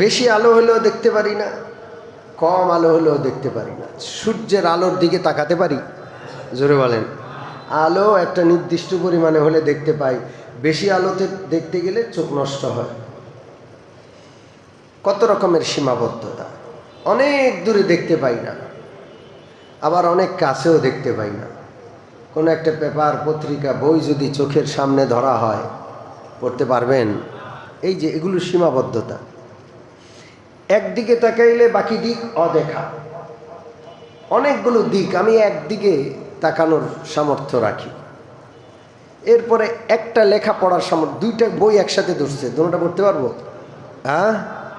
বেশি আলো হলেও দেখতে পারি না, কম আলো হলেও দেখতে পারি না। সূর্যের আলোর দিকে তাকাতে পারি? জোরে বলেন। আলো একটা নির্দিষ্ট পরিমাণে হলে দেখতে পাই, বেশি আলোতে দেখতে গেলে চোখ নষ্ট হয়। কত রকমের সীমাবদ্ধতা, অনেক দূরে দেখতে পাই না, আবার অনেক কাছেও দেখতে পাই না। কোনো একটা পেপার, পত্রিকা, বই যদি চোখের সামনে ধরা হয়, পড়তে পারবেন? এই যে এগুলো সীমাবদ্ধতা। একদিকে তাকাইলে বাকি দিক অদেখা। অনেকগুলো দিক আমি একদিকে তাকানোর সামর্থ্য রাখি। এরপরে একটা লেখা পড়ার সামর্থ্য, দুইটা বই একসাথে ধরছে, দুটোটা পড়তে পারবো? হ্যাঁ,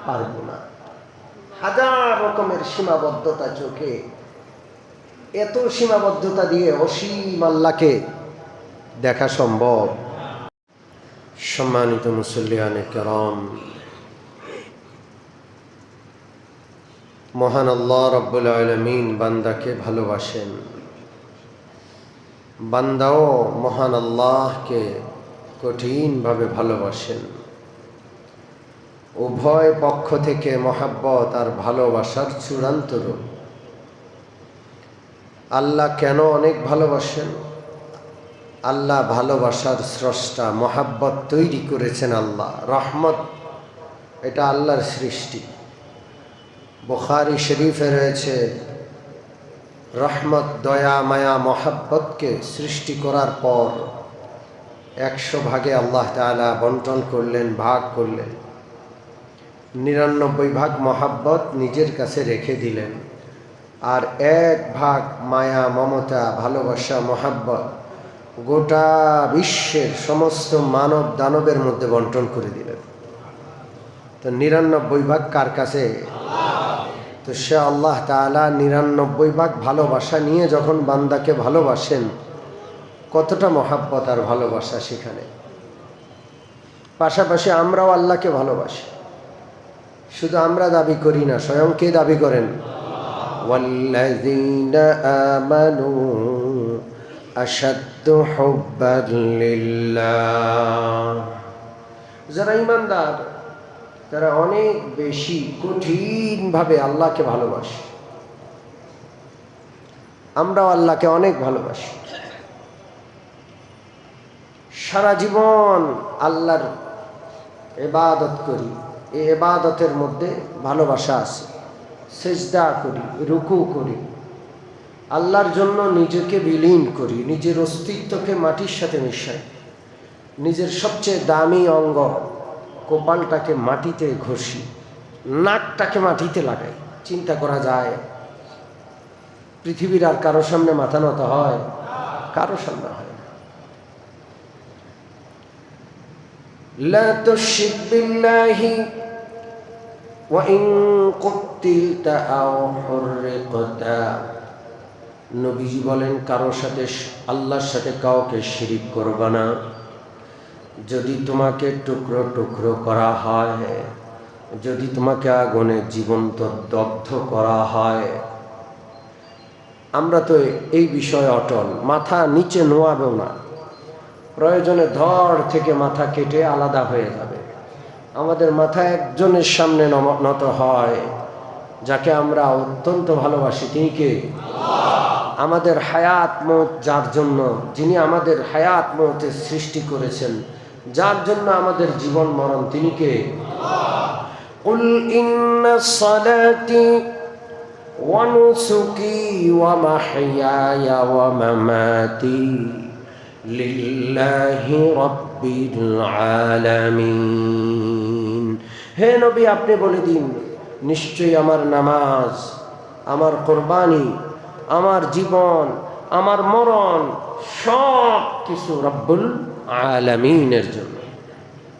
পারবো না। হাজার রকমের সীমাবদ্ধতা চোখে। এত সীমাবদ্ধতা দিয়ে অসীম আল্লাহকে দেখা সম্ভব? সম্মানিত মুসল্লিয়ানে কেরাম, মহান আল্লাহ রাব্বুল আলামিন বান্দাকে ভালোবাসেন, বান্দাও মহান আল্লাহকে কঠিনভাবে ভালোবাসেন। উভয় পক্ষ থেকে মহাব্বত আর ভালোবাসার চূড়ান্ত রূপ। আল্লাহ কেন অনেক ভালোবাসেন? আল্লাহ ভালোবাসার স্রষ্টা, মহাব্বত তৈরি করেছেন আল্লাহ। রহমত এটা আল্লাহর সৃষ্টি। বুখারী শরীফে রয়েছে, রহমত, দয়া, মায়া, মহাব্বতকে সৃষ্টি করার পর 100 ভাগে আল্লাহ তাআলা বন্টন করলেন, ভাগ করলেন। 99 ভাগ মহাব্বত নিজের কাছে রেখে দিলেন, আর 1 ভাগ মায়া, মমতা, ভালোবাসা, মহাব্বত গোটা বিশ্বের সমস্ত মানব দানবের মধ্যে বন্টন করে দিলেন। তো 99 ভাগ কার কাছে? তো সে আল্লাহ তাআলা 99 ভাগ ভালোবাসা নিয়ে যখন বান্দাকে ভালোবাসেন, কতটা মহাব্বত আর ভালোবাসা সেখানে। পাশাপাশি আমরাও আল্লাহকে ভালোবাসি। শুধু আমরা দাবি করি না, স্বয়ং কে দাবি করেন? ওয়াল্লাযীনা আমানু আশাদ্দু হুব্বান লিল্লাহ। যারা ঈমানদার তারা অনেক বেশি কঠিনভাবে আল্লাহকে ভালোবাসে। আমরাও আল্লাহকে অনেক ভালোবাসি। সারা জীবন আল্লাহর ইবাদত করি, এই ইবাদতের মধ্যে ভালোবাসা আছে। সিজদা করি, রুকু করি, আল্লাহর জন্য নিজেকে বিলীন করি, নিজের অস্তিত্বকে মাটির সাথে মিশাই, নিজের সবচেয়ে দামি অঙ্গ কপালটাকে মাটিতে ঘষি, নাকটাকে মাটিতে লাগাই। চিন্তা করা যায় পৃথিবীর আর কারো সামনে মাথা নত হয়? কারো সামনে হয় না। লা তুশরিক বিল্লাহি ওয়া ইন কুতিলতা আও হুররিকতা। নবীজি বলেন, কারোর সাথে, আল্লাহর সাথে কাউকে শিরিক করবা না। যদি তোমাকে টুকরো টুকরো করা হয়, যদি তোমাকে আগুনে জীবন্ত দগ্ধ করা হয়, আমরা তো এই বিষয়ে অটল, মাথা নিচে নোয়াবেও না। প্রয়োজনে ধড় থেকে মাথা কেটে আলাদা হয়ে যাবে। আমাদের মাথা একজনের সামনে নত হয়, যাকে আমরা অত্যন্ত ভালোবাসি। তিনি কে? আমাদের হায়াত মওত যার জন্য, যিনি আমাদের হায়াত মওতের সৃষ্টি করেছেন, যার জন্য আমাদের জীবন মরণ, তিনি কে? কুল ইন্না সালাতি ওয়া নুসুকি ওয়া মাহইয়ায়া ওয়া মামাতি লিল্লাহি রাব্বিল আলামিন। হে নবী, আপনি বলে দিন, নিশ্চয়ই আমার নামাজ, আমার কোরবানি, আমার জীবন, আমার মরণ সব কিছু রব্বুল আলামিনের জন্য।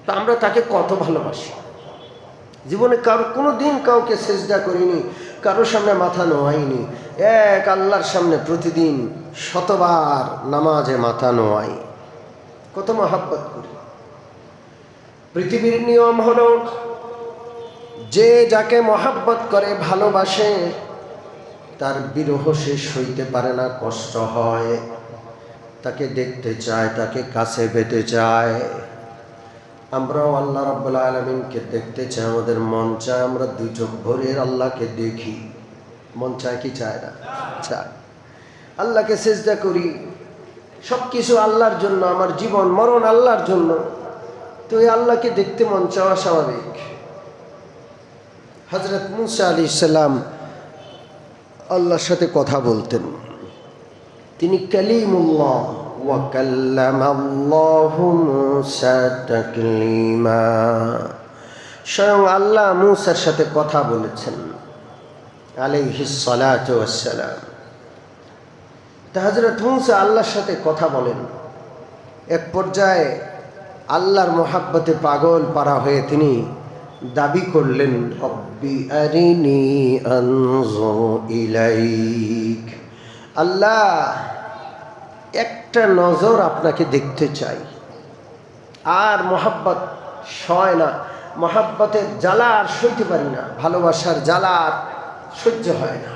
তা আমরা তাকে কত ভালোবাসি। জীবনে কোনো দিন কাউকে সিজদা করিনি, কারোর সামনে মাথা নোয়াইনি। এক আল্লাহর সামনে প্রতিদিন শতবার নামাজে মাথা নোয়াই। কত মহাব্বত করি। পৃথিবীর নিয়ম হলো, যে যাকে মহাব্বত করে, ভালোবাসে, তার বিরহ সে সইতে পারে না, কষ্ট হয়, তাকে দেখতে চায়, তাকে কাছে পেতে চায়। আমরাও আল্লাহ রাব্বুল আলামিনকে দেখতে চাই, আমাদের মন চায় আমরা দুই চোখ ভরে আল্লাহকে দেখি। মন চায় কি চায় না? চায়। আল্লাহকে সিজদা করি, সব কিছু আল্লাহর জন্য, আমার জীবন মরণ আল্লাহর জন্য, তো এই আল্লাহকে দেখতে মন চাওয়া স্বাভাবিক। হযরত মুসা আলাইহিস সালাম আল্লাহর সাথে কথা বলতেন, তিনি কালিমুল্লাহ ওয়া কাল্লামাল্লাহু মুসা তাকলিমা, স্বয়ং আল্লাহ মুসার সাথে কথা বলেছেন আলাইহিস সালাতু ওয়াস সালাম। তা হযরত মুসা আল্লাহর সাথে কথা বলেন, এক পর্যায়ে আল্লাহর মোহাব্বতে পাগল পারা হয়ে তিনি দাবি করলেন, রব্বি আরিনি আনজুর ইলাইক, আল্লাহ একটা নজর আপনাকে দেখতে চাই। আর মোহাব্বত সয় না, মোহাব্বতের জ্বালা আর সইতে পারি না, ভালোবাসার জ্বালা আর সহ্য হয় না।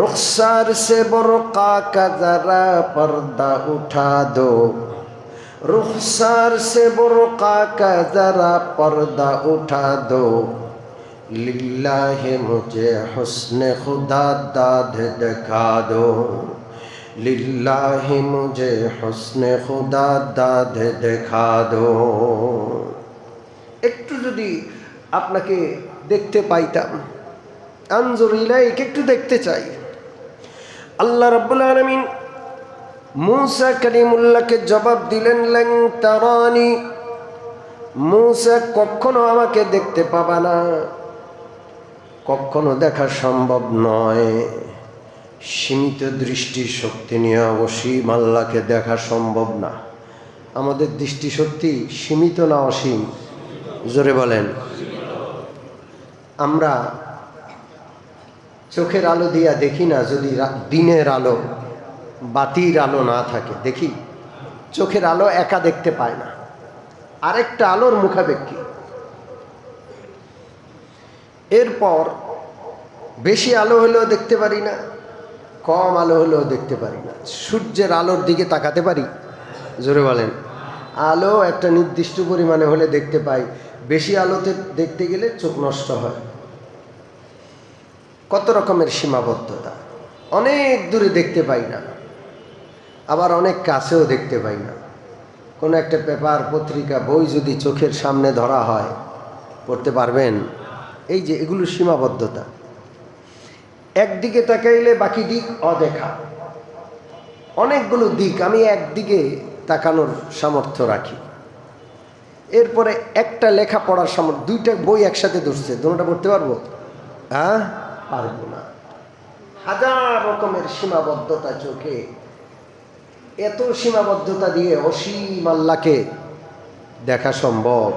রুখসার সে বরকা কা জরা পর্দা উঠা দো, रुखसार से बुर्का का जरा पर्दा उठा दो, लिल्लाहि मुझे हुस्न खुदा दाद दिखा दो, लिल्लाहि मुझे हुस्न खुदा दाद दिखा दो। একটু যদি আপনাকে দেখতে পাইতাম, আনজুর ইলাইক, একটু দেখতে চাই। আল্লাহ রাব্বুল আলামিন মুসা কালিমুল্লাহকে জবাব দিলেন, লান তারানি, মুসা কখনো আমাকে দেখতে পাবা না, কখনো দেখা সম্ভব নয়। সীমিত দৃষ্টি শক্তি নিয়ে অসীম আল্লাহকে দেখা সম্ভব না। আমাদের দৃষ্টিশক্তি সীমিত না অসীম? জোরে বলেন। আমরা চোখের আলো দিয়া দেখি না, যদি দিনের আলো বাতির আলো না থাকে দেখি? চোখের আলো একা দেখতে পায় না, আরেকটা আলোর মুখাপেক্ষী। এরপর বেশি আলো হলেও দেখতে পারি না, কম আলো হলেও দেখতে পারি না। সূর্যের আলোর দিকে তাকাতে পারি? জোরে বলেন। আলো একটা নির্দিষ্ট পরিমাণে হলে দেখতে পাই, বেশি আলোতে দেখতে গেলে চোখ নষ্ট হয়। কত রকমের সীমাবদ্ধতা, অনেক দূরে দেখতে পাই না, আবার অনেক কাছেও দেখতে পাই না। কোনো একটা পেপার, পত্রিকা, বই যদি চোখের সামনে ধরা হয়, পড়তে পারবেন? এই যে এগুলো সীমাবদ্ধতা। একদিকে তাকাইলে বাকি দিক অদেখা। অনেকগুলো দিক আমি একদিকে তাকানোর সামর্থ্য রাখি। এরপরে একটা লেখা পড়ার সামর্থ্য, দুইটা বই একসাথে ধরছে, দুটোটা পড়তে পারবো? হ্যাঁ, পারবো না। হাজার রকমের সীমাবদ্ধতা চোখে। এত সীমাবদ্ধতা দিয়ে অসীম আল্লাহকে দেখা সম্ভব?